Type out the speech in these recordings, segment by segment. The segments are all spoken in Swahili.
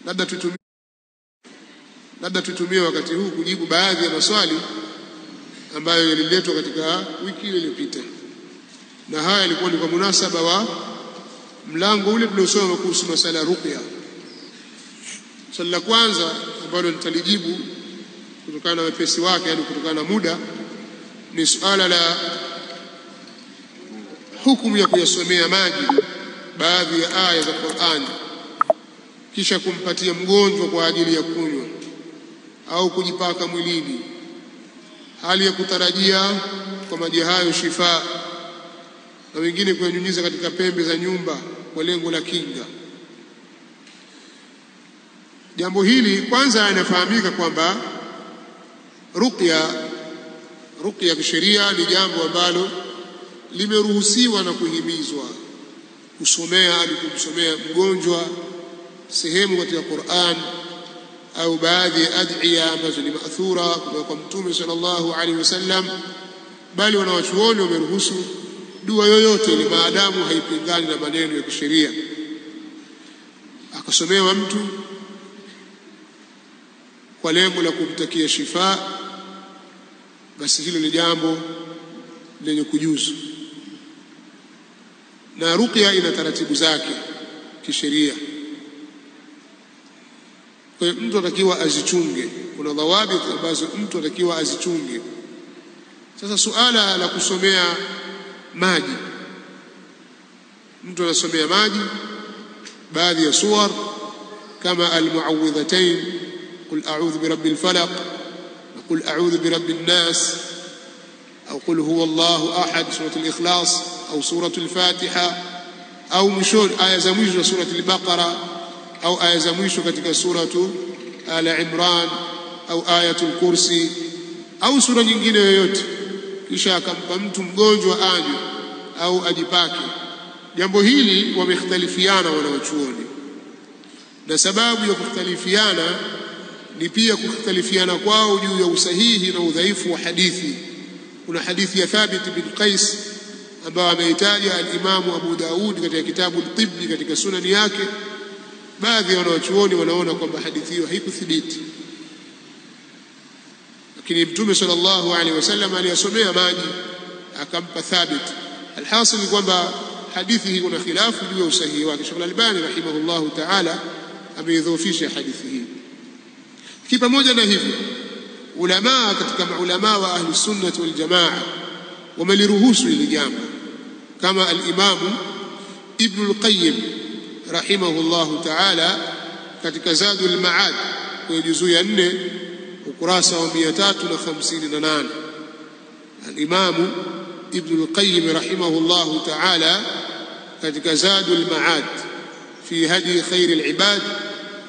labda tutumie wakati huu kujibu baadhi ya maswali ambayo yaliletwa katika wiki ile iliyopita, na haya yalikuwa ni kwa munasaba wa mlango ule tuliosoma kuhusu masala ya ruqya. Swali la kwanza ambalo nitalijibu kutokana na wepesi wake, yani kutokana na muda, ni suala la hukumu ya kuyasomea maji baadhi ya aya za Qur'an kisha kumpatia mgonjwa kwa ajili ya kunywa au kujipaka mwilini, hali ya kutarajia kwa maji hayo shifa, na wengine kuyanyunyiza katika pembe za nyumba kwa lengo la kinga. Jambo hili kwanza inafahamika kwamba ruqya kisheria ni jambo ambalo limeruhusiwa na kuhimizwa kusomea au kumsomea mgonjwa sehemu katika Qur'an au baadhi ya adhiya ambazo ni maathura kutoka kwa Mtume sallallahu alaihi wasallam, bali wanawachuoni wameruhusu dua yoyote ile maadamu haipingani na maneno ya kisheria. Akasomewa mtu kwa lengo la kumtakia shifa, basi hilo ni jambo lenye kujuzu. Na ruqya ina taratibu zake kisheria, kwa hiyo mtu atakiwa azichunge. Kuna dhawabit ambazo mtu atakiwa azichunge. Sasa suala la kusomea maji, mtu anasomea maji baadhi ya suwar kama almuawwidhatain, qul a'udhu birabbil falaq na qul a'udhu birabbin nas au qul huwa Allahu ahad, suratul ikhlas au suratul fatiha, au mwisho aya za mwisho za suratul baqara au aya za mwisho katika suratu al-imran au ayatul kursi au sura nyingine yoyote, kisha akampa mtu mgonjwa anywe au ajipake. Jambo hili wamekhtalifiana wanawachuoni, na sababu ya kukhtalifiana ni pia kukhtalifiana kwao juu ya usahihi na udhaifu wa hadithi. Kuna hadithi ya Thabit bin Qais ambayo ameitaja al-Imamu Abu Daud katika kitabu al-Tibbi katika sunani yake. Baadhi ya wanawachuoni wanaona kwamba hadithi hiyo haikuthibiti, lakini Mtume sallallahu alaihi wasallam aliyasomea maji akampa Thabit. Alhasil ni kwamba hadithi hii kuna khilafu juu ya usahihi wake. Sheikh Al-Albani rahimahullahu ta'ala ameidhoofisha hadithi hii. Pamoja na hivyo, ulama katika maulama wa ahli sunnah wal jamaa wameliruhusu hili jambo, kama al-Imamu Ibn al-Qayyim rahimahullahu ta'ala katika Zadul Ma'ad kwa juzuu ya 4 ukurasa wa 358. Al-Imamu Ibn al-Qayyim rahimahullahu ta'ala katika Zadul Ma'ad fi hadi khair al-ibad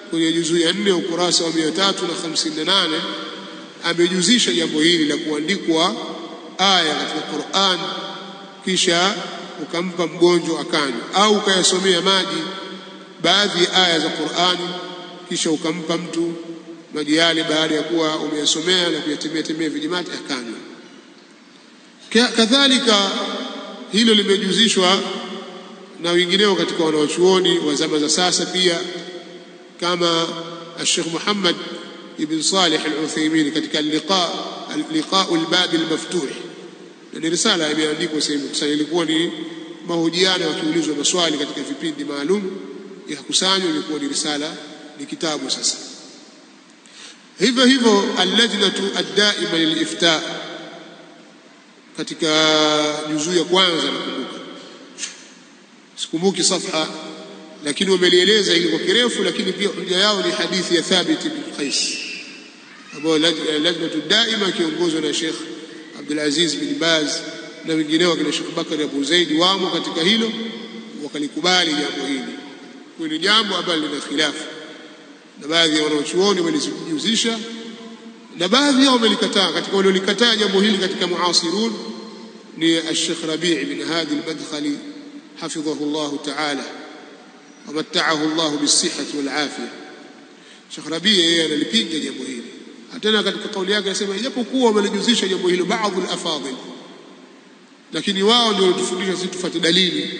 kwa juzuu ya 4 ukurasa wa 358 amejuzisha jambo hili la kuandikwa aya katika Qur'an kisha ukampa mgonjwa akanywa, au ukayasomea maji baadhi ya aya za Qur'ani kisha ukampa mtu maji yale baada ya kuwa umeyasomea na kuyatemea vijimati akanywa. Kadhalika hilo limejuzishwa na wengineo katika wanawachuoni wa zama za sasa pia, kama Sheikh Muhammad ibn Salih al-Uthaymeen katika liqa'u al-bab al-maftuh, ni risala imeandikwa sehemu. Sasa ilikuwa ni mahojiano wakiulizwa maswali katika vipindi maalum ikakusanywa, ilikuwa ni risala, ni kitabu. Sasa hivyo hivyo al-lajnatu ad-da'ima lil-ifta katika juzuu ya kwanza, nakumbuka sikumbuki safha, lakini wamelieleza hili kwa kirefu. Lakini pia hoja yao ni hadithi ya Thabit bin Qais ambayo lajnatu ad-da'ima kiongozwa na Sheikh Abdul Aziz bin Baz na wengineo kina Sheikh Bakari Abu Zaid wamo katika hilo, wakalikubali jambo hili. Kwa ni jambo ambalo lina khilafu, na baadhi ya wanachuoni walijuzisha na baadhi yao wamelikataa. Katika waliolikataa jambo hili katika muasirun ni Sheikh Rabi' bin Hadi al-Madkhali hafidhahu Allah ta'ala wa matta'ahu Allah bis-sihhati wal-afiyah. Sheikh Rabi' yeye analipinga jambo hili, tena katika kauli yake anasema ijapokuwa wamelijuzisha jambo hilo baadhi al-afadhil, lakini wao ndio walitufundisha sisi tufuate dalili.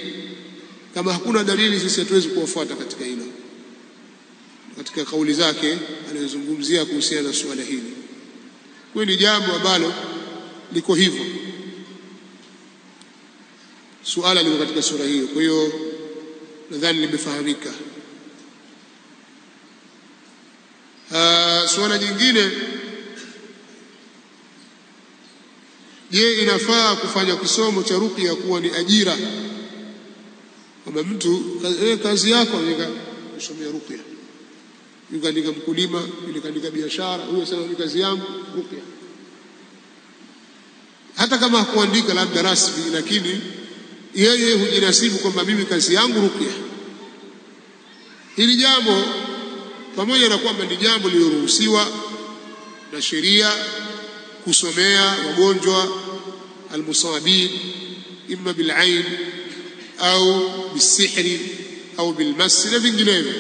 Kama hakuna dalili sisi hatuwezi kuwafuata katika hilo. katika kauli zake anazungumzia kuhusiana na suala hili. Kwa ni jambo ambalo liko hivyo, suala liko katika sura hiyo. Kwa hiyo nadhani limefahamika. Suala jingine, je, inafaa kufanya kisomo cha ruqya kuwa ni ajira? Kama mtu kazi yako ni kusomea ruqya, yukaandika mkulima, yukaandika biashara, huyo sasa ni kazi yangu ruqya. Hata kama hakuandika labda rasmi, lakini yeye hujinasibu kwamba mimi kazi yangu ruqya. Hili jambo pamoja na kwamba ni jambo lililoruhusiwa na sheria, kusomea wagonjwa almusabin imma bilain au bisihri au bilmas na vinginevyo,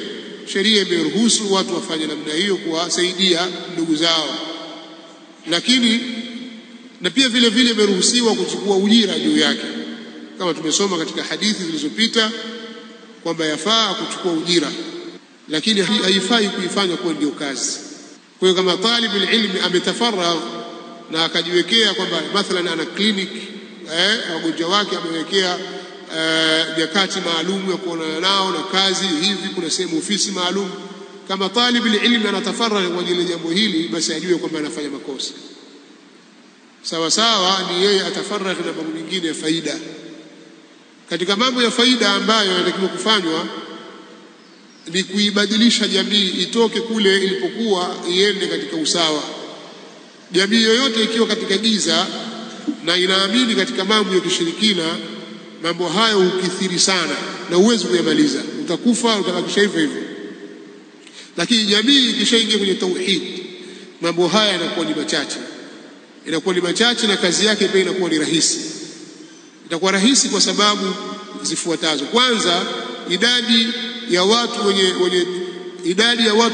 sheria imeruhusu watu wafanye namna hiyo kuwasaidia ndugu zao. Lakini na pia vile vile imeruhusiwa kuchukua ujira juu yake, kama tumesoma katika hadithi zilizopita kwamba yafaa kuchukua ujira, lakini haifai kuifanya kuwa ndio kazi. Kwa hiyo kama talibul ilmi ametafaragh na akajiwekea kwamba mathalan ana clinic wagonjwa wake, amewekea nyakati maalum ya kuonana nao na kazi hivi, kuna sehemu ofisi maalum, kama talibul ilmi anatafaragh kwa ajili ya jambo hili, basi ajue kwamba anafanya makosa. Sawa sawa ni yeye atafaragh na mambo mengine ya faida. Katika mambo ya faida ambayo yanatakiwa kufanywa ni kuibadilisha jamii itoke kule ilipokuwa iende katika usawa. Jamii yoyote ikiwa katika giza na inaamini katika mambo ya kishirikina, mambo hayo hukithiri sana na huwezi kuyamaliza, utakufa utabakisha hivyo hivyo. Lakini jamii ikishaingia kwenye tauhid, mambo haya yanakuwa ni machache, na kazi yake pia inakuwa ni rahisi. Itakuwa rahisi kwa sababu zifuatazo. Kwanza, idadi ya watu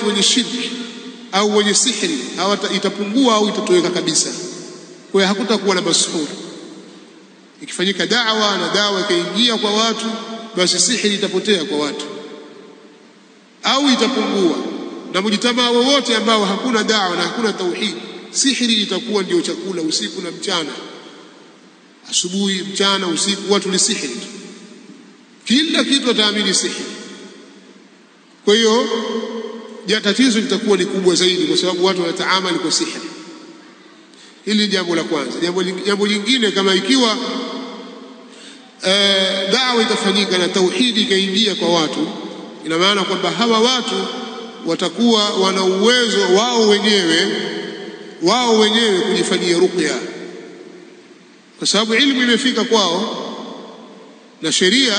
wenye shirki au wenye sihri itapungua au itatoweka kabisa. Kwa hiyo hakutakuwa na masuhuri. Ikifanyika da'wa na dawa ikaingia kwa watu, basi sihri itapotea kwa watu au itapungua. Na mujitamaa wowote ambao hakuna da'wa na hakuna tauhid, sihri itakuwa ndio chakula usiku na mchana, asubuhi, mchana, usiku, watu ni sihri. Kila kitu wataamini sihri. Kwa hiyo tatizo litakuwa ni kubwa zaidi, kwa sababu watu wanataamali kwa sihri. Hili jambo la kwanza. Jambo lingine, kama ikiwa da'wa itafanyika na tauhidi ikaingia kwa watu, ina maana kwamba hawa watu watakuwa wana uwezo wao wenyewe kujifanyia ruqya, kwa sababu ilmu imefika kwao na sheria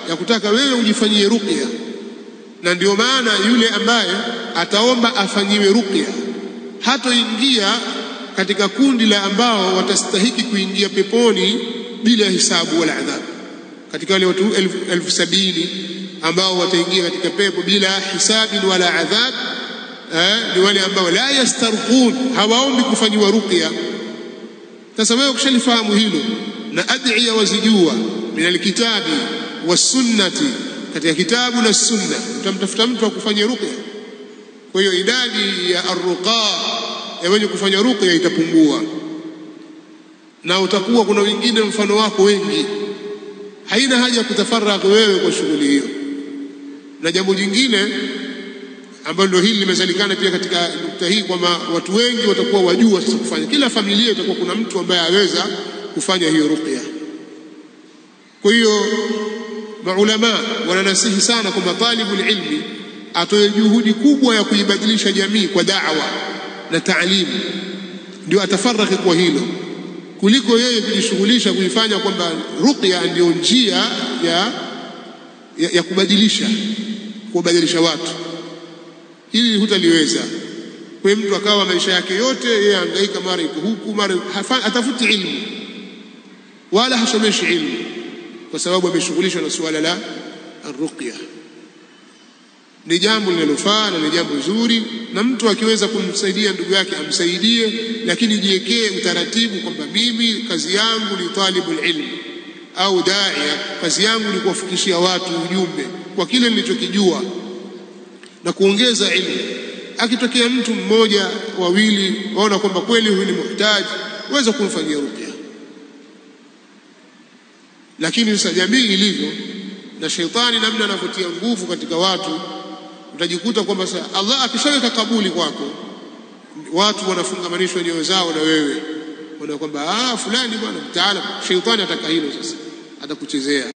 ya kutaka wewe ujifanyie ruqya. Na ndio maana yule ambaye ataomba afanyiwe ruqya hatoingia katika kundi la ambao watastahiki kuingia peponi bila hisabu wala adhabu. Katika wale watu 70,000 ambao wataingia katika pepo bila hisabu wala adhab, ni wale ambao la yastarqun, hawaombi kufanyiwa ruqya. Sasa wewe ukishalifahamu hilo na ad'iya wazijua min alkitabi wasunnati, katika kitabu na sunna, utamtafuta mtu akufanyia ruqya. Kwa hiyo idadi ya arruqa ya wenye kufanya ruqya itapungua, na utakuwa kuna wengine mfano wako wengi. Haina haja ya kutafaragha wewe kwa shughuli hiyo. Na jambo jingine ambalo ndio hili limezalikana pia katika nukta hii, kwamba watu wengi watakuwa wajua sasa kufanya. Kila familia itakuwa kuna mtu ambaye aweza kufanya hiyo ruqya. Kwa hiyo maulama wananasihi sana kwamba talibul ilmi atoe juhudi kubwa ya kuibadilisha jamii kwa da'wa na taalimu, ndio atafaragha kwa hilo, kuliko yeye kujishughulisha kuifanya kwamba ruqya ndio njia ya kubadilisha watu. Hili hutaliweza. Kwa hiyo mtu akawa maisha yake yote yeye hangaika, mara yuko huku, mara atafuti ilmu wala hasomeshi ilmu, kwa sababu ameshughulishwa na suala la ruqya. Ni jambo linalofaa na ni jambo zuri, na mtu akiweza kumsaidia ndugu yake amsaidie, lakini jiwekee utaratibu kwamba mimi kazi yangu ni talibul ilm au da'iya, kazi yangu ni kuwafikishia watu ujumbe kwa kile nilichokijua. na kuongeza ilmu. Akitokea mtu mmoja wawili waona kwamba kweli huyu ni muhtaji, waweza kumfanyia ruqya. Lakini sasa jamii ilivyo na sheitani namna anavutia nguvu katika watu, utajikuta kwamba sasa Allah akishaweka kabuli kwako, watu wanafungamanishwa nyoyo zao na wewe, wana kwamba fulani bwana mtaala. Sheitani ataka hilo sasa, atakuchezea.